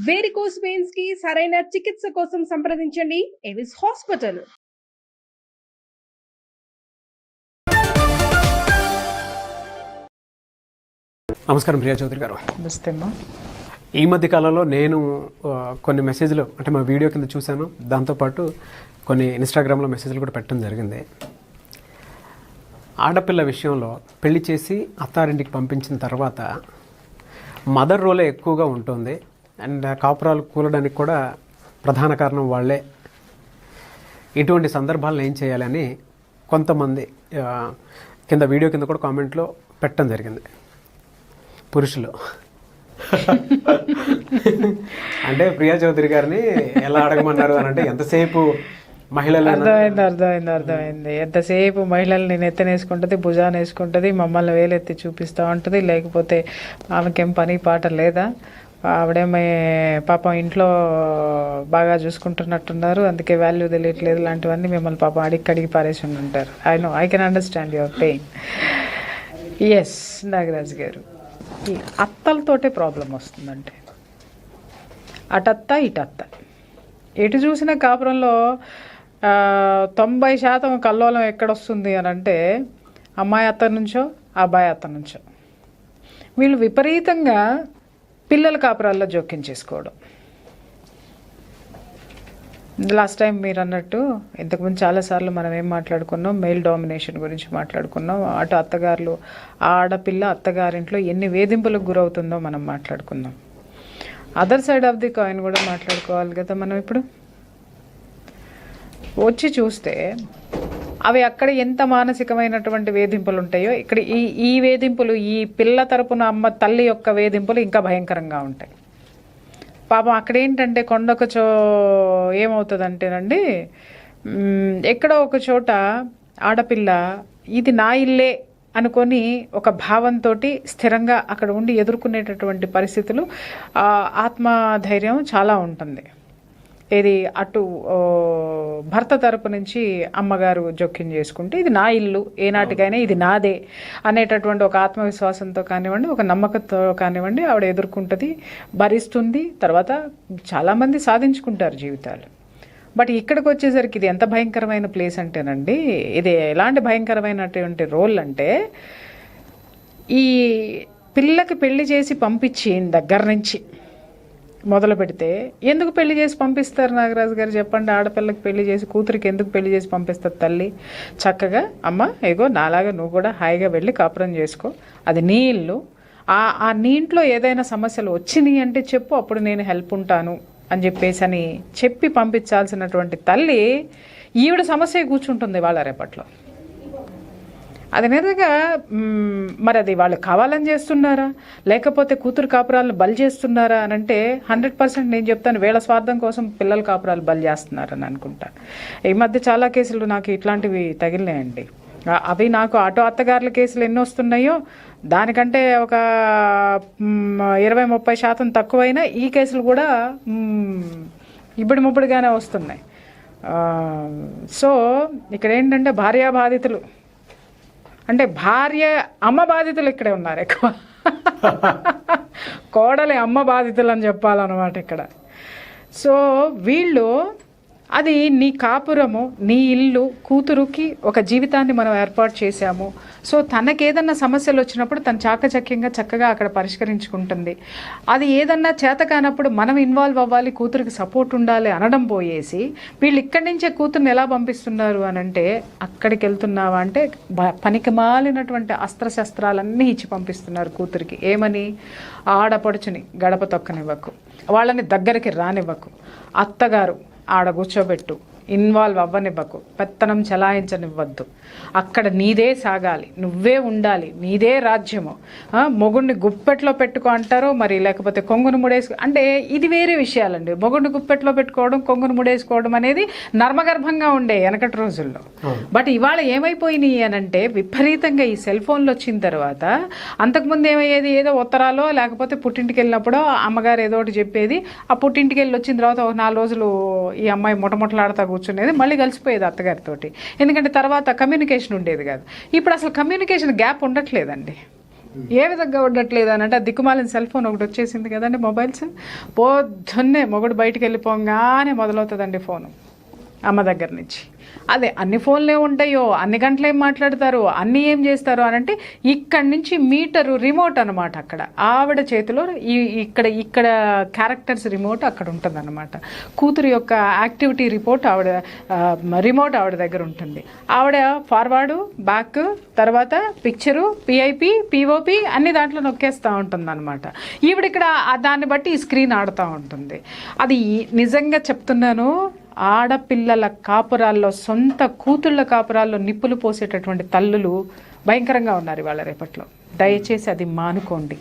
Varicose veins కి సరైన చికిత్స కోసం సంప్రదించండి ఎవిస్ హాస్పిటల్. నమస్కారం ప్రియా చౌదరి గారు. నమస్తే అమ్మా. ఈ మధ్య కాలంలో నేను కొన్ని మెసేజ్లు అంటే మా వీడియో కింద చూశాను, దాంతోపాటు కొన్ని ఇన్స్టాగ్రామ్లో మెసేజ్లు కూడా పెట్టడం జరిగింది. ఆడపిల్ల విషయంలో పెళ్లి చేసి అత్తారింటికి పంపించిన తర్వాత మదర్ రోలే ఎక్కువగా ఉంటుంది అండ్ కాపురాలు కూలడానికి కూడా ప్రధాన కారణం వాళ్ళే. ఇటువంటి సందర్భాలను ఏం చేయాలని కొంతమంది కింద వీడియో కింద కూడా కామెంట్లో పెట్టడం జరిగింది. పురుషులు అంటే ప్రియా చౌదరి గారిని ఎలా అడగమన్నారు అని అంటే ఎంతసేపు మహిళలు అర్థమైంది. ఎంతసేపు మహిళల్ని నెత్తనేసుకుంటుంది, భుజాన్ని వేసుకుంటుంది, మమ్మల్ని వేలెత్తి చూపిస్తూ ఉంటుంది. లేకపోతే ఆమెకేం పని పాట లేదా? ఆవిడేమో పాపం ఇంట్లో బాగా చూసుకుంటున్నట్టున్నారు, అందుకే వాల్యూ తెలియట్లేదు లాంటివన్నీ మిమ్మల్ని పాపం అడిగి పారేసి ఉంటారు. I can understand your pain. S Nagaraju garu, ఈ అత్తలతోటే ప్రాబ్లం వస్తుందంటే అటత్త ఇటత్త ఎటు చూసిన కాపురంలో 90% కల్లోలం ఎక్కడొస్తుంది అని అంటే అమ్మాయి అత్త నుంచో అబ్బాయి అత్త నుంచో. వీళ్ళు విపరీతంగా పిల్లల కాపురాల్లో జోక్యం చేసుకోవడం. లాస్ట్ టైం మీరు అన్నట్టు ఇంతకుముందు చాలాసార్లు మనం ఏం మాట్లాడుకున్నాం, మెయిల్ డామినేషన్ గురించి మాట్లాడుకున్నాం. అటు అత్తగారులు, ఆడపిల్ల అత్తగారింట్లో ఎన్ని వేధింపులకు గురవుతుందో మనం మాట్లాడుకున్నాం. Other side of the coin కూడా మాట్లాడుకోవాలి కదా మనం. ఇప్పుడు వచ్చి చూస్తే అవి అక్కడ ఎంత మానసికమైనటువంటి వేధింపులు ఉంటాయో ఇక్కడ ఈ వేధింపులు, ఈ పిల్ల తరపున అమ్మ తల్లి యొక్క వేధింపులు ఇంకా భయంకరంగా ఉంటాయి. పాపం అక్కడ ఏంటంటే కొండొక ఏమవుతుందంటేనండి, ఎక్కడో ఒక చోట ఆడపిల్ల ఇది నా ఇల్లే అనుకొని ఒక భావంతో స్థిరంగా అక్కడ ఉండి ఎదుర్కొనేటటువంటి పరిస్థితులు, ఆత్మధైర్యం చాలా ఉంటుంది. ఇది అటు భర్త తరపు నుంచి అమ్మగారు జోక్యం చేసుకుంటే ఇది నా ఇల్లు, ఏనాటికైనా ఇది నాదే అనేటటువంటి ఒక ఆత్మవిశ్వాసంతో కానివ్వండి, ఒక నమ్మకంతో కానివ్వండి ఆవిడ ఎదుర్కొంటుంది, భరిస్తుంది. తర్వాత చాలామంది సాధించుకుంటారు జీవితాలు. బట్ ఇక్కడికి వచ్చేసరికి ఇది ఎంత భయంకరమైన ప్లేస్ అంటేనండి, ఇది ఎలాంటి భయంకరమైనటువంటి రోల్ అంటే, ఈ పిల్లకి పెళ్లి చేసి పంపించి దగ్గర నుంచి మొదలు పెడితే ఎందుకు పెళ్లి చేసి పంపిస్తారు నాగరాజు గారు చెప్పండి? ఆడపిల్లకి పెళ్లి చేసి, కూతురికి ఎందుకు పెళ్లి చేసి పంపిస్తారు తల్లి? చక్కగా అమ్మ ఏగో నాలాగా నువ్వు కూడా హాయిగా వెళ్ళి కాపురం చేసుకో, అది నీ ఇల్లు, ఆ నీ ఇంట్లో ఏదైనా సమస్యలు వచ్చినాయి అంటే చెప్పు, అప్పుడు నేను హెల్ప్ ఉంటాను అని చెప్పి పంపించాల్సినటువంటి తల్లి ఈవిడ సమస్య కూర్చుంటుంది వాళ్ళ రేపట్లో. అది నిజంగా మరి అది వాళ్ళు కావాలని చేస్తున్నారా, లేకపోతే కూతురు కాపురాలను బలి చేస్తున్నారా అని అంటే 100% నేను చెప్తాను వీళ్ళ స్వార్థం కోసం పిల్లల కాపురాలు బలి చేస్తున్నారని అనుకుంటాను. ఈ మధ్య చాలా కేసులు నాకు ఇట్లాంటివి తగిలినాయండి. అవి నాకు అటు అత్తగారుల కేసులు ఎన్ని వస్తున్నాయో దానికంటే ఒక 20-30% తక్కువైనా ఈ కేసులు కూడా ముప్పుడుగానే వస్తున్నాయి. సో ఇక్కడ ఏంటంటే భార్యా బాధితులు అంటే భార్య అమ్మ బాధితులు ఇక్కడే ఉన్నారు ఎక్కువ. కోడలి అమ్మ బాధితులు అని చెప్పాలన్నమాట ఇక్కడ. సో వీళ్ళు అది నీ కాపురము, నీ ఇల్లు, కూతురుకి ఒక జీవితాన్ని మనం ఏర్పాటు చేశాము. సో తనకేదన్నా సమస్యలు వచ్చినప్పుడు తను చాకచక్యంగా చక్కగా అక్కడ పరిష్కరించుకుంటుంది. అది ఏదన్నా చేత కానప్పుడు మనం ఇన్వాల్వ్ అవ్వాలి, కూతురికి సపోర్ట్ ఉండాలి అనడం పోయేసి వీళ్ళు ఇక్కడి నుంచే కూతుర్ని ఎలా పంపిస్తున్నారు అని అంటే, అక్కడికి వెళ్తున్నావా అంటే పనికి మాలినటువంటి అస్త్రశస్త్రాలన్నీ ఇచ్చి పంపిస్తున్నారు కూతురికి. ఏమని? ఆడపడుచుని గడప తొక్కనివ్వకు, వాళ్ళని దగ్గరికి రానివ్వకు, అత్తగారు ఆడ కూర్చోబెట్టు, ఇన్వాల్వ్ అవ్వనివ్వకు, పెత్తనం చలాయించనివ్వద్దు, అక్కడ నీదే సాగాలి, నువ్వే ఉండాలి, నీదే రాజ్యము, మొగుడిని గుప్పెట్లో పెట్టుకో అంటారు మరి, లేకపోతే కొంగును ముడేసుకో అంటే ఇది వేరే విషయాలండి. మొగుడిని గుప్పెట్లో పెట్టుకోవడం, కొంగును ముడేసుకోవడం అనేది నర్మగర్భంగా ఉండే వెనకటి రోజుల్లో. బట్ ఇవాళ ఏమైపోయినాయి అని అంటే విపరీతంగా ఈ సెల్ ఫోన్లు వచ్చిన తర్వాత, అంతకుముందు ఏమయ్యేది, ఏదో ఉత్తరాలో లేకపోతే పుట్టింటికి వెళ్ళినప్పుడు అమ్మగారు ఏదో ఒకటి చెప్పేది, ఆ పుట్టింటికి వెళ్ళి వచ్చిన తర్వాత ఒక 4 రోజులు ఈ అమ్మాయి ముఠముఠలాడుతా కూర్చునేది, మళ్ళీ కలిసిపోయేది అత్తగారితోటి. ఎందుకంటే తర్వాత కమ్యూనికేషన్ ఉండేది కాదు. ఇప్పుడు అసలు కమ్యూనికేషన్ గ్యాప్ ఉండట్లేదండి. ఏ విధంగా ఉండట్లేదు అని అంటే దిక్కుమాలిన సెల్ ఫోన్ ఒకటి వచ్చేసింది కదండి, మొబైల్స్. పొద్దున్నే మొగుడు బయటికి వెళ్ళిపోగానే మొదలవుతుందండి ఫోను అమ్మ దగ్గర నుంచి. అదే అన్ని ఫోన్లే ఉంటాయో, అన్ని గంటలు ఏం మాట్లాడతారు, అన్నీ ఏం చేస్తారు అని అంటే ఇక్కడి నుంచి మీటరు రిమోట్ అనమాట. అక్కడ ఆవిడ చేతిలో ఇక్కడ క్యారెక్టర్స్ రిమోట్ అక్కడ ఉంటుంది అనమాట. కూతురు యొక్క యాక్టివిటీ రిమోట్ ఆవిడ దగ్గర ఉంటుంది. ఆవిడ ఫార్వర్డు, బ్యాక్, తర్వాత పిక్చరు, పిఐపి, పిఓపి అన్ని దాంట్లో నొక్కేస్తూ ఉంటుంది అనమాట. ఈవిడ ఇక్కడ దాన్ని బట్టి ఈ స్క్రీన్ ఆడుతూ ఉంటుంది. అది నిజంగా చెప్తున్నాను, ఆడపిల్లల కాపురాల్లో, సొంత కూతుళ్ళ కాపురాల్లో నిప్పులు పోసేటటువంటి తల్లులు భయంకరంగా ఉన్నారు ఇవాళ రేపట్లో. దయచేసి అది మానుకోండి.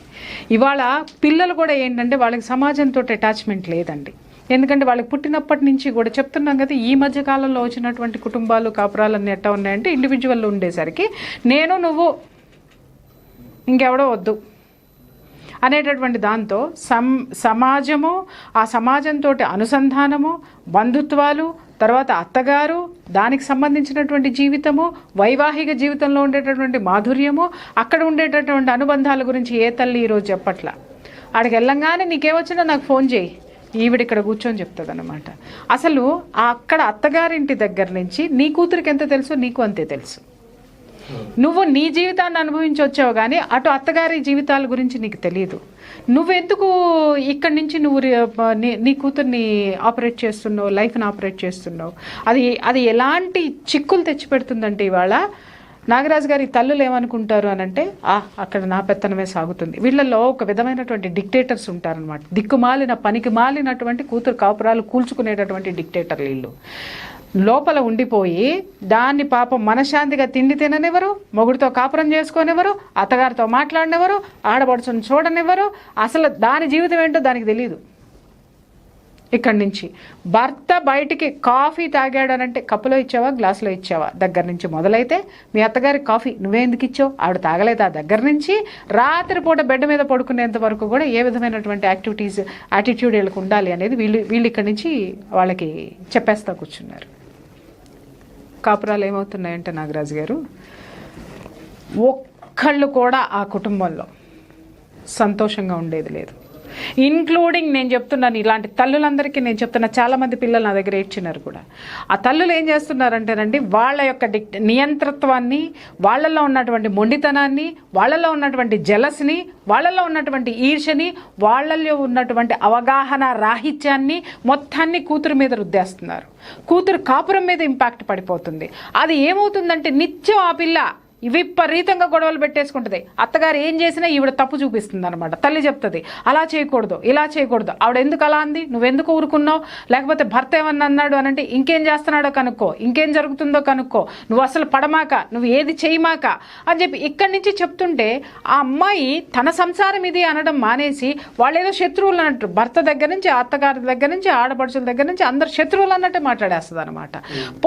ఇవాళ పిల్లలు కూడా ఏంటంటే వాళ్ళకి సమాజంతో అటాచ్మెంట్ లేదండి. ఎందుకంటే వాళ్ళకి పుట్టినప్పటి నుంచి కూడా చెప్తున్నాం కదా, ఈ మధ్య కాలంలో వచ్చినటువంటి కుటుంబాలు కాపురాలన్నీ ఎట్టా ఉన్నాయంటే ఇండివిజువల్ ఉండేసరికి నేను నువ్వు ఇంకెవడో వద్దు అనేటటువంటి దాంతో సమాజము, ఆ సమాజంతో అనుసంధానము, బంధుత్వాలు, తర్వాత అత్తగారు, దానికి సంబంధించినటువంటి జీవితము, వైవాహిక జీవితంలో ఉండేటటువంటి మాధుర్యము, అక్కడ ఉండేటటువంటి అనుబంధాల గురించి ఏ తల్లి ఈరోజు చెప్పట్లా. ఆడికి వెళ్ళంగానే నీకేమొచ్చినా నాకు ఫోన్ చేయి, ఈవిడ ఇక్కడ కూర్చొని చెప్తుంది అనమాట. అసలు అక్కడ అత్తగారింటి దగ్గర నుంచి నీ కూతురికి ఎంత తెలుసో నీకు అంతే తెలుసు. నువ్వు నీ జీవితాన్ని అనుభవించి వచ్చావు కానీ అటు అత్తగారి జీవితాల గురించి నీకు తెలియదు. నువ్వెందుకు ఇక్కడి నుంచి నువ్వు నీ కూతుర్ని ఆపరేట్ చేస్తున్నావు, లైఫ్ని ఆపరేట్ చేస్తున్నావు? అది ఎలాంటి చిక్కులు తెచ్చిపెడుతుందంటే ఇవాళ నాగరాజు గారి తల్లులు ఏమనుకుంటారు అని అంటే, అక్కడ నా పెత్తనమే సాగుతుంది. వీళ్ళల్లో ఒక విధమైనటువంటి డిక్టేటర్స్ ఉంటారనమాట. దిక్కుమాలిన పనికి మాలినటువంటి కూతురు కాపురాలు కూల్చుకునేటటువంటి డిక్టేటర్లు వీళ్ళు. లోపల ఉండిపోయి దాన్ని పాపం మనశ్శాంతిగా తిండి తిననివ్వరు, మొగుడితో కాపురం చేసుకోనివ్వరు, అత్తగారితో మాట్లాడనివ్వరు, ఆడపడుచుని చూడనివ్వరు. అసలు దాని జీవితం ఏంటో దానికి తెలియదు. ఇక్కడి నుంచి భర్త బయటికి కాఫీ తాగాడనంటే కప్పులో ఇచ్చావా, గ్లాసులో ఇచ్చావా దగ్గర నుంచి మొదలైతే, మీ అత్తగారికి కాఫీ నువ్వే ఎందుకు ఇచ్చావు, ఆవిడ తాగలేదు, ఆ దగ్గర నుంచి రాత్రిపూట బెడ్ మీద పడుకునేంత వరకు కూడా ఏ విధమైనటువంటి యాటిట్యూడ్ వీళ్ళకి ఉండాలి అనేది వీళ్ళు ఇక్కడి నుంచి వాళ్ళకి చెప్పేస్తా కూర్చున్నారు. కాపురాలు ఏమవుతున్నాయంటే నాగరాజు గారు, ఒక్కళ్ళు కూడా ఆ కుటుంబంలో సంతోషంగా ఉండేది లేదు. ఇన్క్లూడింగ్ నేను చెప్తున్నాను, ఇలాంటి తల్లులందరికీ నేను చెప్తున్నా, చాలామంది పిల్లలు నా దగ్గర ఏడ్చినారు కూడా. ఆ తల్లులు ఏం చేస్తున్నారంటేనండి, వాళ్ళ యొక్క నియంతృత్వాన్ని, వాళ్ళల్లో ఉన్నటువంటి మొండితనాన్ని, వాళ్ళల్లో ఉన్నటువంటి జలస్ని, వాళ్ళల్లో ఉన్నటువంటి ఈర్షని, వాళ్ళల్లో ఉన్నటువంటి అవగాహన రాహిత్యాన్ని మొత్తాన్ని కూతురు మీద రుద్దేస్తున్నారు. కూతురు కాపురం మీద ఇంపాక్ట్ పడిపోతుంది. అది ఏమవుతుందంటే నిత్యం ఆ పిల్ల విపరీతంగా గొడవలు పెట్టేసుకుంటుంది. అత్తగారు ఏం చేసినా ఈవిడ తప్పు చూపిస్తుంది అనమాట. తల్లి చెప్తుంది అలా చేయకూడదు, ఇలా చేయకూడదు, ఆవిడ ఎందుకు అలా అంది, నువ్వెందుకు ఊరుకున్నావు, లేకపోతే భర్త ఏమన్నా అన్నాడు అని అంటే ఇంకేం చేస్తున్నాడో కనుక్కో, ఇంకేం జరుగుతుందో కనుక్కో, నువ్వు అసలు పడమాక, నువ్వు ఏది చేయమాక అని చెప్పి ఇక్కడి నుంచి చెప్తుంటే ఆ అమ్మాయి తన సంసారం ఇది అనడం మానేసి వాళ్ళేదో శత్రువులు అన్నట్టు, భర్త దగ్గర నుంచి, అత్తగారి దగ్గర నుంచి, ఆడపడుచుల దగ్గర నుంచి అందరు శత్రువులు అన్నట్టే మాట్లాడేస్తుంది అనమాట.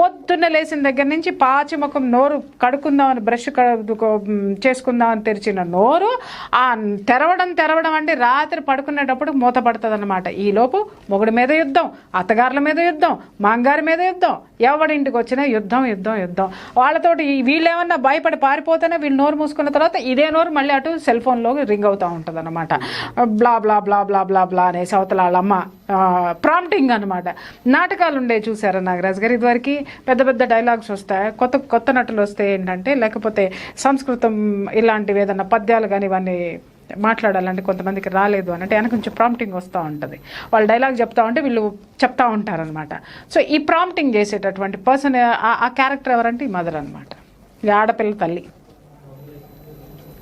పొద్దున్న లేచిన దగ్గర నుంచి పాచి ముఖం నోరు కడుక్కుందామని బ్రష్ చేసుకుందామని తెరిచిన నోరు ఆ తెరవడం అంటే రాత్రి పడుకునేటప్పుడు మూత పడుతుంది అనమాట. ఈలోపు మొగుడి మీద యుద్ధం, అత్తగారుల మీద యుద్ధం, మాంగారి మీద యుద్ధం, ఎవడింటికి వచ్చినా యుద్ధం. వాళ్ళతోటి వీళ్ళేమన్నా భయపడి పారిపోతేనే వీళ్ళు నోరు మూసుకున్న తర్వాత ఇదే నోరు మళ్ళీ అటు సెల్ ఫోన్లో రింగ్ అవుతూ ఉంటుంది అనమాట. బ్లా బ్లా బ్లా బ్లా బ్లా బ్లా అనేసి అవతల వాళ్ళమ్మ ప్రాంప్టింగ్ అనమాట. నాటకాలు ఉండే చూసారా నాగరాజు గారు, ఇదివరకు పెద్ద పెద్ద డైలాగ్స్ వస్తాయి, కొత్త నటులు వస్తాయి ఏంటంటే, లేకపోతే సంస్కృతం ఇలాంటివి ఏదన్నా పద్యాలు కానీ ఇవన్నీ మాట్లాడాలంటే కొంతమందికి రాలేదు అని అంటే వెనక కొంచెం ప్రాంప్టింగ్ వస్తూ ఉంటుంది. వాళ్ళు డైలాగ్ చెప్తా ఉంటే వీళ్ళు చెప్తా ఉంటారనమాట. సో ఈ ప్రాంప్టింగ్ చేసేటటువంటి పర్సన్, ఆ క్యారెక్టర్ ఎవరంటే ఈ మదర్ అనమాట, ఈ ఆడపిల్ల తల్లి.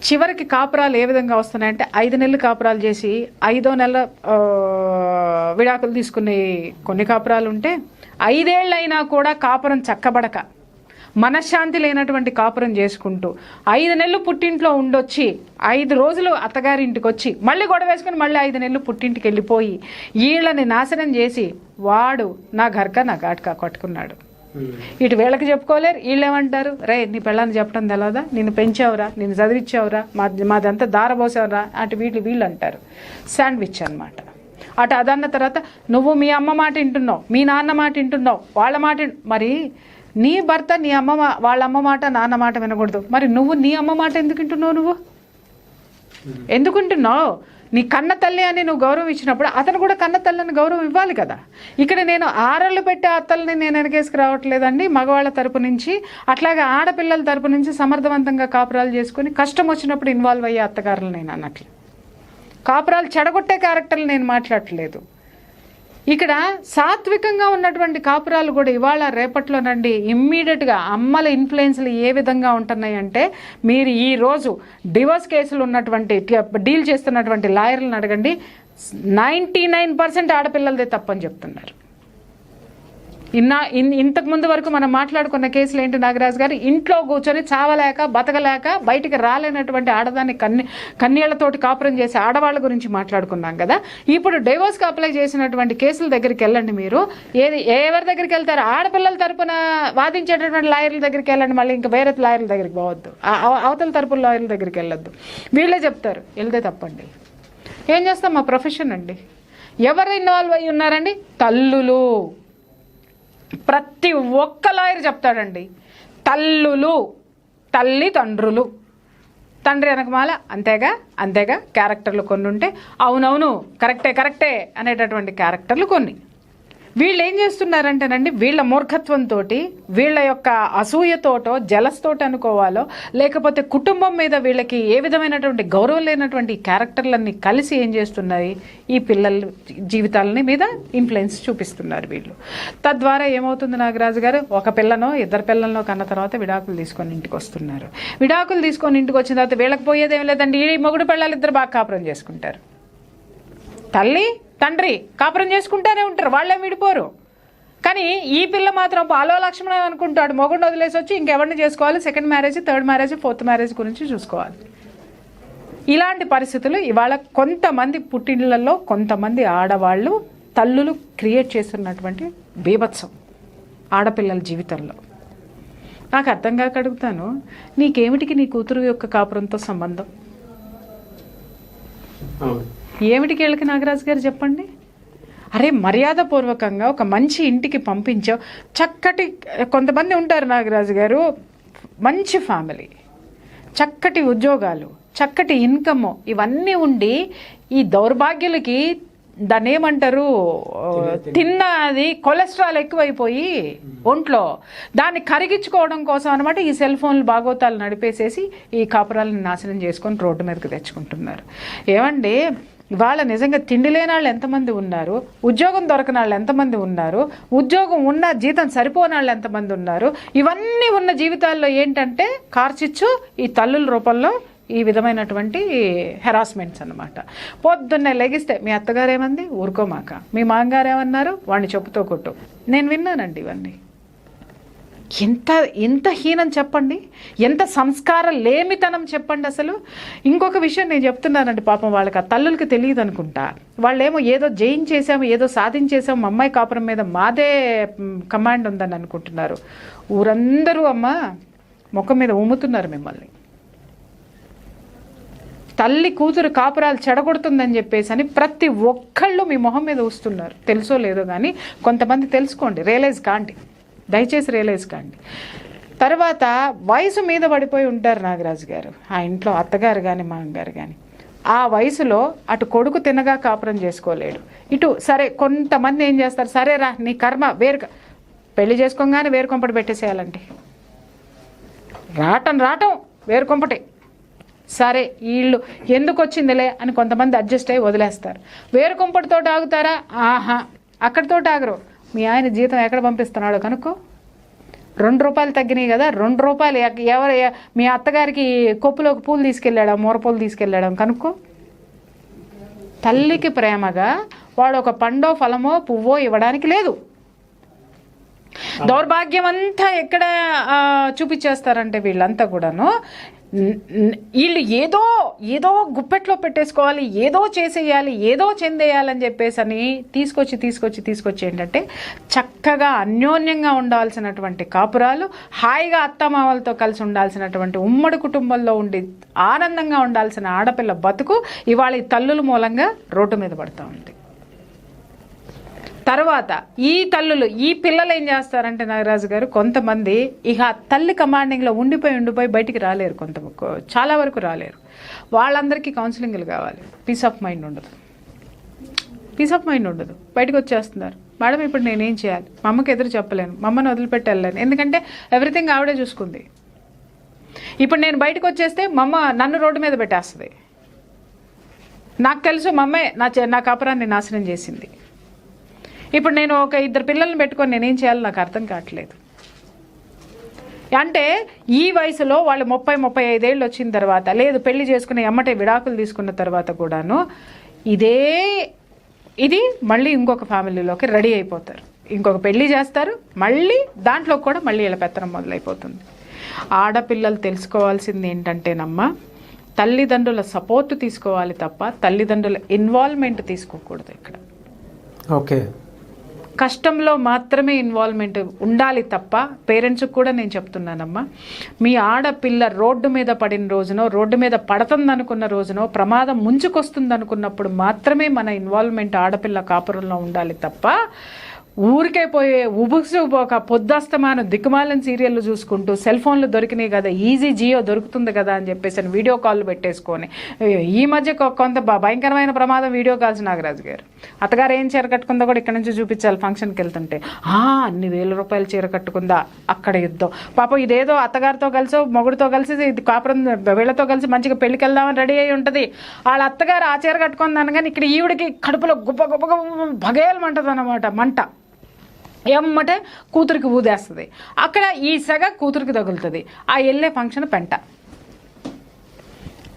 చివరికి కాపురాలు ఏ విధంగా వస్తున్నాయంటే 5 నెలలు కాపురాలు చేసి 5వ నెల విడాకులు తీసుకునే కొన్ని కాపురాలు ఉంటే 5 ఏళ్ళైనా కూడా కాపురం చక్కబడక మనశ్శాంతి లేనటువంటి కాపురం చేసుకుంటూ 5 నెలలు పుట్టింట్లో ఉండొచ్చి 5 రోజులు అత్తగారింటికి వచ్చి మళ్ళీ గొడవ వేసుకుని మళ్ళీ 5 నెలలు పుట్టింటికి వెళ్ళిపోయి వీళ్ళని నాశనం చేసి వాడు నా ఘర్కా నా ఘాట్కా కొట్టుకున్నాడు. ఇటు వీళ్ళకి చెప్పుకోలేరు, వీళ్ళు ఏమంటారు, రే నీ పెళ్ళాన్ని చెప్పడం తెలవదా, నిన్ను పెంచావురా, నిన్ను చదివించావురా, మాదంతా దారబోసావురా, అటు వీళ్ళు అంటారు. శాండ్విచ్ అనమాట. అటు అదన్న తర్వాత నువ్వు మీ అమ్మ మాట వింటున్నావు, మీ నాన్న మాట వింటున్నావు, వాళ్ళ మాట, మరి నీ భర్త వాళ్ళ అమ్మ మాట నాన్న మాట వినకూడదు, మరి నువ్వు నీ అమ్మ మాట ఎందుకు వింటున్నావు? నువ్వు ఎందుకుంటున్నావు? నీ కన్న తల్లి అని నువ్వు గౌరవం ఇచ్చినప్పుడు అతను కూడా కన్న తల్లిని గౌరవం ఇవ్వాలి కదా. ఇక్కడ నేను ఆరళ్ళు పెట్టే అత్తల్ని నేను వెనకేసుకు రావట్లేదండి మగవాళ్ళ తరపు నుంచి. అట్లాగే ఆడపిల్లల తరపు నుంచి సమర్థవంతంగా కాపురాలు చేసుకుని కష్టం వచ్చినప్పుడు ఇన్వాల్వ్ అయ్యే అత్తగారులు నేను అన్నట్లు. కాపురాలు చెడగొట్టే క్యారెక్టర్లు నేను మాట్లాడట్లేదు. ఇక్కడ సాత్వికంగా ఉన్నటువంటి కాపురాలు కూడా ఇవాళ రేపట్లోనండి ఇమ్మీడియట్గా అమ్మల ఇన్ఫ్లుయెన్స్లు ఏ విధంగా ఉంటున్నాయి అంటే, మీరు ఈరోజు డివోర్స్ కేసులు ఉన్నటువంటి డీల్ చేస్తున్నటువంటి లాయర్లను అడగండి, 99% ఆడపిల్లలదే తప్పని చెప్తున్నారు. ఇంతకు ముందు వరకు మనం మాట్లాడుకున్న కేసులు ఏంటి నాగరాజు గారు? ఇంట్లో కూర్చొని చావలేక బతకలేక బయటికి రాలేనటువంటి ఆడదాన్ని కన్యళ్లతోటి కాపురం చేసే ఆడవాళ్ళ గురించి మాట్లాడుకున్నాం కదా. ఇప్పుడు డైవోర్స్కి అప్లై చేసినటువంటి కేసుల దగ్గరికి వెళ్ళండి. మీరు ఎవరి దగ్గరికి వెళ్తారు? ఆడపిల్లల తరపున వాదించేటటువంటి లాయర్ల దగ్గరికి వెళ్ళండి. మళ్ళీ ఇంకా వేరే లాయర్ల దగ్గరికి పోవద్దు, అవతల తరపున లాయర్ల దగ్గరికి వెళ్ళొద్దు. వీళ్ళే చెప్తారు వెళ్తే తప్పండి. ఏం చేస్తాం? మా ప్రొఫెషన్ అండి. ఎవరు ఇన్వాల్వ్ అయ్యి ఉన్నారండి? తల్లులు. ప్రతి ఒక్క లాయర్ చెప్తాడండి, తల్లులు, తల్లి తండ్రులు. తండ్రి వెనకమాల అంతేగా క్యారెక్టర్లు కొన్ని ఉంటే అవునవును కరెక్టే అనేటటువంటి క్యారెక్టర్లు కొన్ని. వీళ్ళు ఏం చేస్తున్నారంటేనండి, వీళ్ళ మూర్ఖత్వంతో, వీళ్ళ యొక్క అసూయతోటో జలస్తోటి అనుకోవాలో, లేకపోతే కుటుంబం మీద వీళ్ళకి ఏ విధమైనటువంటి గౌరవం లేనటువంటి క్యారెక్టర్లన్నీ కలిసి ఏం చేస్తున్నాయి, ఈ పిల్లల జీవితాలని మీద ఇన్ఫ్లుయెన్స్ చూపిస్తున్నారు వీళ్ళు. తద్వారా ఏమవుతుంది నాగరాజు గారు? ఒక పిల్లనో ఇద్దరు పిల్లలనో కన్న తర్వాత విడాకులు తీసుకొని ఇంటికి వస్తున్నారు. విడాకులు తీసుకొని ఇంటికి వచ్చిన తర్వాత వీళ్ళకి పోయేదేం లేదండి, ఈ మొగుడు పిల్లలు ఇద్దరు బాగా కాపురం చేసుకుంటారు. తల్లి తండ్రి కాపురం చేసుకుంటానే ఉంటారు, వాళ్ళేం విడిపోరు. కానీ ఈ పిల్ల మాత్రం పాలో లక్ష్మణ అనుకుంటాడు, మొగుడిని వదిలేసి వచ్చి ఇంకెవరిని చేసుకోవాలి, second marriage, third marriage, fourth marriage గురించి చూసుకోవాలి. ఇలాంటి పరిస్థితులు ఇవాళ కొంతమంది పుట్టిళ్లలో కొంతమంది ఆడవాళ్ళు తల్లులు క్రియేట్ చేస్తున్నటువంటి బీభత్సం ఆడపిల్లల జీవితంలో. నాకు అర్థం కాక అడుగుతాను, నీకేమిటికి నీ కూతురు యొక్క కాపురంతో సంబంధం? ఏమిటికి వీళ్ళకి నాగరాజు గారు చెప్పండి? అరే మర్యాదపూర్వకంగా ఒక మంచి ఇంటికి పంపించావు, చక్కటి కొంతమంది ఉంటారు నాగరాజు గారు, మంచి ఫ్యామిలీ, చక్కటి ఉద్యోగాలు, చక్కటి ఇన్కమ్, ఇవన్నీ ఉండి ఈ దౌర్భాగ్యులకి దాన్ని ఏమంటారు, తిన్నది కొలెస్ట్రాల్ ఎక్కువైపోయి ఒంట్లో దాన్ని కరిగించుకోవడం కోసం అనమాట ఈ సెల్ ఫోన్లు బాగోతాలు నడిపేసేసి ఈ కాపురాలను నాశనం చేసుకొని రోడ్డు మీదకి తెచ్చుకుంటున్నారు. ఏమండి, ఇవాళ నిజంగా తిండి లేని వాళ్ళు ఎంతమంది ఉన్నారు, ఉద్యోగం దొరకని వాళ్ళు ఎంతమంది ఉన్నారు, ఉద్యోగం ఉన్న జీతం సరిపోని వాళ్ళు ఎంతమంది ఉన్నారు. ఇవన్నీ ఉన్న జీవితాల్లో ఏంటంటే కార్చిచ్చు ఈ తల్లుల రూపంలో ఈ విధమైనటువంటి హెరాస్మెంట్స్ అనమాట. పొద్దున్నే లెగిస్తే మీ అత్తగారు ఏమంది, ఊరుకోమాక, మీ మామగారు ఏమన్నారు, వాడిని చెప్పుతో కొట్టు. నేను విన్నానండి ఇవన్నీ. ఎంత హీనం చెప్పండి, ఎంత సంస్కార లేమితనం చెప్పండి అసలు. ఇంకొక విషయం నేను చెప్తున్నానండి, పాపం వాళ్ళకి ఆ తల్లులకి తెలియదు అనుకుంటా. వాళ్ళేమో ఏదో జయించేసాము, ఏదో సాధించేసాము, మా అమ్మాయి కాపురం మీద మాదే కమాండ్ ఉందని అనుకుంటున్నారు. ఊరందరూ అమ్మ ముఖం మీద ఉమ్ముతున్నారు మిమ్మల్ని. తల్లి కూతురు కాపురాలు చెడగొడుతుందని చెప్పేసి అని ప్రతి ఒక్కళ్ళు మీ మొహం మీద వస్తున్నారు. తెలుసో లేదో కానీ కొంతమంది తెలుసుకోండి, రియలైజ్ కాండి, దయచేసి రియలైజ్ కాండి. తర్వాత వయసు మీద పడిపోయి ఉంటారు నాగరాజు గారు, ఆ ఇంట్లో అత్తగారు కానీ మామగారు కానీ. ఆ వయసులో అటు కొడుకు తినగా కాపురం చేసుకోలేడు, ఇటు సరే కొంతమంది ఏం చేస్తారు, సరే రా నీ కర్మ వేరు, పెళ్లి చేసుకోగానే వేరు కొంపటి పెట్టేసేయాలండి. రావటం వేరు కొంపటి. సరే వీళ్ళు ఎందుకు వచ్చిందిలే అని కొంతమంది అడ్జస్ట్ అయ్యి వదిలేస్తారు. వేరు కొంపటితో ఆగుతారా? ఆహా, అక్కడితో ఆగరు. మీ ఆయన జీతం ఎక్కడ పంపిస్తున్నాడో కనుక్కో. 2 రూపాయలు తగ్గినాయి కదా, 2 రూపాయలు ఎవరు మీ అత్తగారికి కొప్పులోకి పూలు తీసుకెళ్ళాడా, మూరపూలు తీసుకెళ్ళాడా కనుక్కో. తల్లికి ప్రేమగా వాడు ఒక పండో ఫలమో పువ్వో ఇవ్వడానికి లేదు. దౌర్భాగ్యం అంతా ఎక్కడ చూపించేస్తారంటే వీళ్ళంతా కూడాను వీళ్ళు ఏదో గుప్పెట్లో పెట్టేసుకోవాలి, ఏదో చేసేయాలి, ఏదో చెందేయాలని చెప్పేసి అని తీసుకొచ్చి ఏంటంటే చక్కగా అన్యోన్యంగా ఉండాల్సినటువంటి కాపురాలు, హాయిగా అత్తమామలతో కలిసి ఉండాల్సినటువంటి ఉమ్మడి కుటుంబంలో ఉండి ఆనందంగా ఉండాల్సిన ఆడపిల్ల బతుకు ఇవాళ ఈ తల్లుల మూలంగా రోడ్డు మీద పడుతూ ఉంది. తర్వాత ఈ తల్లులు ఈ పిల్లలు ఏం చేస్తారంటే నాగరాజు గారు, కొంతమంది ఇక తల్లి కమాండింగ్లో ఉండిపోయి బయటికి రాలేరు, చాలా వరకు రాలేరు. వాళ్ళందరికీ కౌన్సిలింగ్లు కావాలి. పీస్ ఆఫ్ మైండ్ ఉండదు, బయటకు వచ్చేస్తున్నారు. మేడం ఇప్పుడు నేనేం చేయాలి, మా అమ్మకి ఎదురు చెప్పలేను, మా అమ్మని వదిలిపెట్టి వెళ్ళలేను, ఎందుకంటే ఎవ్రీథింగ్ ఆవిడే చూసుకుంది. ఇప్పుడు నేను బయటకు వచ్చేస్తే మా అమ్మ నన్ను రోడ్డు మీద పెట్టేస్తుంది. నాకు తెలుసు మా అమ్మే నా కాపురాన్ని నాశనం చేసింది. ఇప్పుడు నేను ఒక 2 పిల్లల్ని పెట్టుకొని నేనేం చేయాలో నాకు అర్థం కావట్లేదు. అంటే ఈ వయసులో వాళ్ళు 30-35 ఏళ్ళు వచ్చిన తర్వాత, లేదు పెళ్లి చేసుకుని ఎమ్మటే విడాకులు తీసుకున్న తర్వాత కూడాను ఇది మళ్ళీ ఇంకొక ఫ్యామిలీలోకి రెడీ అయిపోతారు, ఇంకొక పెళ్లి చేస్తారు, మళ్ళీ దాంట్లో కూడా మళ్ళీ ఇలా పెత్తనం మొదలైపోతుంది. ఆడపిల్లలు తెలుసుకోవాల్సింది ఏంటంటేనమ్మా, తల్లిదండ్రుల సపోర్ట్ తీసుకోవాలి తప్ప తల్లిదండ్రుల ఇన్వాల్వ్మెంట్ తీసుకోకూడదు. ఇక్కడ ఓకే, కష్టంలో మాత్రమే ఇన్వాల్వ్మెంట్ ఉండాలి తప్ప, పేరెంట్స్కి కూడా నేను చెప్తున్నానమ్మా, మీ ఆడపిల్ల రోడ్డు మీద పడిన రోజునో, రోడ్డు మీద పడుతుందనుకున్న రోజునో, ప్రమాదం ముంచుకొస్తుంది అనుకున్నప్పుడు మాత్రమే మన ఇన్వాల్వ్మెంట్ ఆడపిల్ల కాపురంలో ఉండాలి తప్ప, ఊరికే పోయే ఉబుసుపోక పొద్దస్తమాను దిక్కుమాలని సీరియళ్ళు చూసుకుంటూ సెల్ ఫోన్లు దొరికినాయి కదా, ఈజీ జియో దొరుకుతుంది కదా అని చెప్పేసి వీడియో కాల్ పెట్టేసుకొని, ఈ మధ్య కొంత భయంకరమైన ప్రమాదం వీడియో కాల్స్. నాగరాజు గారు అత్తగారు ఏం చీర కట్టుకుందో కూడా ఇక్కడ నుంచి చూపించాలి. ఫంక్షన్కి వెళ్తుంటే అన్ని ₹1000 చీర కట్టుకుందా, అక్కడ యుద్ధం. పాపం ఇదేదో అత్తగారితో కలిసి మొగుడితో కలిసి ఇది కాపురం వీళ్ళతో కలిసి మంచిగా పెళ్లికి వెళ్దామని రెడీ అయి ఉంటుంది. వాళ్ళ అత్తగారు ఆ చీర కట్టుకుంది అనగానే ఇక్కడ ఈవిడికి కడుపులో గుప్ప భగేలమంటది అన్నమాట, మంట ఎమ్మటే కూతురికి ఊదేస్తుంది. అక్కడ ఈ సెగ కూతురికి తగులుతుంది. ఆ వెళ్ళే ఫంక్షన్ పెంట.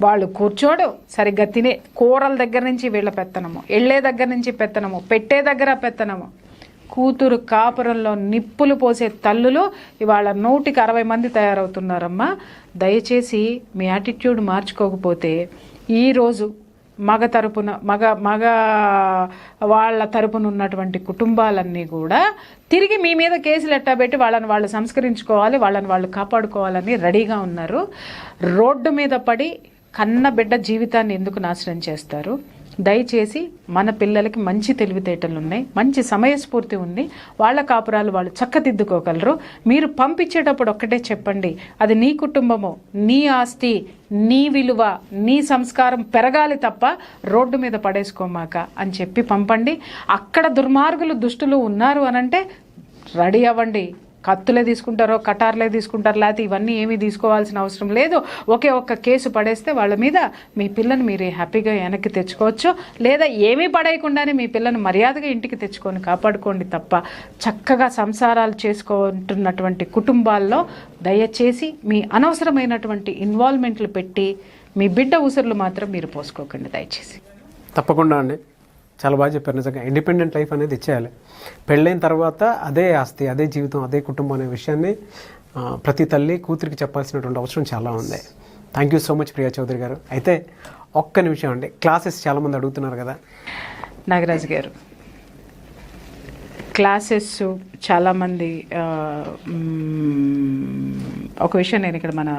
వాళ్ళు కూర్చోడు, సరిగ్గా తినే కూరల దగ్గర నుంచి వీళ్ళ పెత్తనము, వెళ్ళే దగ్గర నుంచి పెత్తనము, పెట్టే దగ్గర పెత్తనము. కూతురు కాపురంలో నిప్పులు పోసే తల్లులు ఇవాళ 160 మంది తయారవుతున్నారమ్మా. దయచేసి మీ యాటిట్యూడ్ మార్చుకోకపోతే ఈరోజు మగ వాళ్ళ తరపున ఉన్నటువంటి కుటుంబాలన్నీ కూడా తిరిగి మీ మీద కేసులు ఎట్టాబెట్టి వాళ్ళని వాళ్ళు సంస్కరించుకోవాలి, వాళ్ళని వాళ్ళు కాపాడుకోవాలని రెడీగా ఉన్నారు. రోడ్డు మీద పడి కన్న బిడ్డ జీవితాన్ని ఎందుకు నాశనం చేస్తారు? దయచేసి మన పిల్లలకి మంచి తెలివితేటలు ఉన్నాయి, మంచి సమయస్ఫూర్తి ఉంది, వాళ్ళ కాపురాలు వాళ్ళు చక్కదిద్దుకోగలరు. మీరు పంపించేటప్పుడు ఒక్కటే చెప్పండి, అది నీ కుటుంబము, నీ ఆస్తి, నీ విలువ, నీ సంస్కారం పెరగాలి తప్ప రోడ్డు మీద పడేసుకోమాక అని చెప్పి పంపండి. అక్కడ దుర్మార్గులు దుష్టులు ఉన్నారు అనంటే రెడీ అవ్వండి. కత్తులే తీసుకుంటారో కటార్లే తీసుకుంటారు, లేకపోతే ఇవన్నీ ఏమీ తీసుకోవాల్సిన అవసరం లేదు. ఒక్క కేసు పడేస్తే వాళ్ళ మీద మీ పిల్లని మీరు హ్యాపీగా వెనక్కి తెచ్చుకోవచ్చు, లేదా ఏమీ పడేయకుండానే మీ పిల్లని మర్యాదగా ఇంటికి తెచ్చుకొని కాపాడుకోండి తప్ప చక్కగా సంసారాలు చేసుకుంటున్నటువంటి కుటుంబాల్లో దయచేసి మీ అనవసరమైనటువంటి ఇన్వాల్వ్మెంట్లు పెట్టి మీ బిడ్డ ఉసురులు మాత్రం మీరు పోసుకోకండి దయచేసి. తప్పకుండా అండి, చాలా బాగా చెప్పారు. నిజంగా ఇండిపెండెంట్ లైఫ్ అనేది ఇచ్చేయాలి. పెళ్ళైన తర్వాత అదే ఆస్తి, అదే జీవితం, అదే కుటుంబం అనే విషయాన్ని ప్రతి తల్లి కూతురికి చెప్పాల్సినటువంటి అవసరం చాలా ఉంది. Thank you so much Priya Chowdary garu. అయితే ఒక్క నిమిషం అండి, క్లాసెస్ చాలామంది అడుగుతున్నారు కదా నాగరాజు గారు. క్లాసెస్ చాలామంది ఒక విషయం నేను ఇక్కడ మన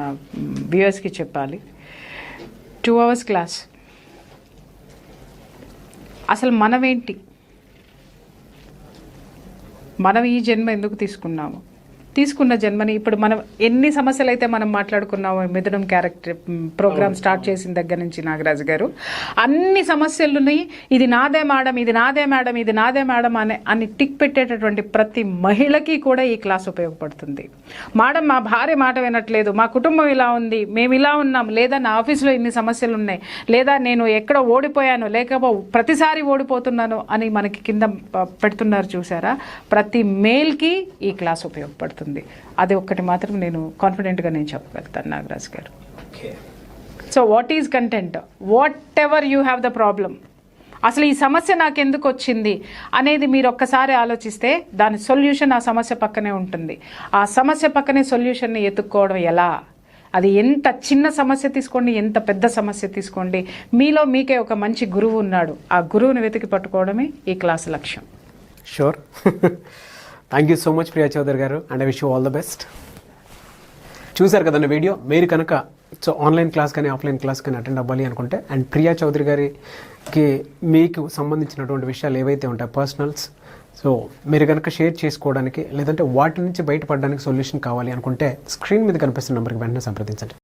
వ్యూవర్స్కి చెప్పాలి. 2 hours క్లాస్. అసలు మనమేంటి, మనం ఈ జన్మ ఎందుకు తీసుకున్న జన్మని ఇప్పుడు మనం ఎన్ని సమస్యలు అయితే మనం మాట్లాడుకున్నామో మిథునం క్యారెక్టర్ ప్రోగ్రామ్ స్టార్ట్ చేసిన దగ్గర నుంచి నాగరాజు గారు, అన్ని సమస్యలుని ఇది నాదే మేడం, ఇది నాదే మేడం, ఇది నాదే మేడం అని టిక్ పెట్టేటటువంటి ప్రతి మహిళకి కూడా ఈ క్లాస్ ఉపయోగపడుతుంది. మేడం మా భార్య మాట వినట్లేదు, మా కుటుంబం ఇలా ఉంది, మేము ఇలా ఉన్నాం, లేదా నా ఆఫీస్లో ఇన్ని సమస్యలు ఉన్నాయి, లేదా నేను ఎక్కడ ఓడిపోయాను, లేకపోతే ప్రతిసారి ఓడిపోతున్నాను అని మనకి కింద పెడుతున్నారు చూసారా. ప్రతి మేల్కి ఈ క్లాస్ ఉపయోగపడుతుంది. అది ఒక్కటి మాత్రం నేను కాన్ఫిడెంట్గా నేను చెప్పగలుగుతాను నాగరాజు గారు. So what is content, what ever you have the problem, అసలు ఈ సమస్య నాకు ఎందుకు వచ్చింది అనేది మీరు ఒక్కసారి ఆలోచిస్తే దాని సొల్యూషన్ ఆ సమస్య పక్కనే ఉంటుంది. ఆ సమస్య పక్కనే సొల్యూషన్ని ఎత్తుక్కోవడం ఎలా, అది ఎంత చిన్న సమస్య తీసుకోండి, ఎంత పెద్ద సమస్య తీసుకోండి, మీలో మీకే ఒక మంచి గురువు ఉన్నాడు, ఆ గురువుని వెతికి పట్టుకోవడమే ఈ క్లాస్ లక్ష్యం. Sure. Thank you so much Priya Chowdary గారు, and I wish you all the best. చూశారు కదండి వీడియో. మీరు కనుక ఆన్లైన్ క్లాస్ కానీ ఆఫ్లైన్ క్లాస్ కానీ అటెండ్ అవ్వాలి అనుకుంటే, అండ్ ప్రియా చౌదరి గారికి మీకు సంబంధించినటువంటి విషయాలు ఏవైతే ఉంటాయో, పర్సనల్స్ సో మీరు కనుక షేర్ చేసుకోవడానికి లేదంటే వాటి నుంచి బయటపడడానికి సొల్యూషన్ కావాలి అనుకుంటే స్క్రీన్ మీద కనిపిస్తున్న నెంబర్కి వెంటనే సంప్రదించండి.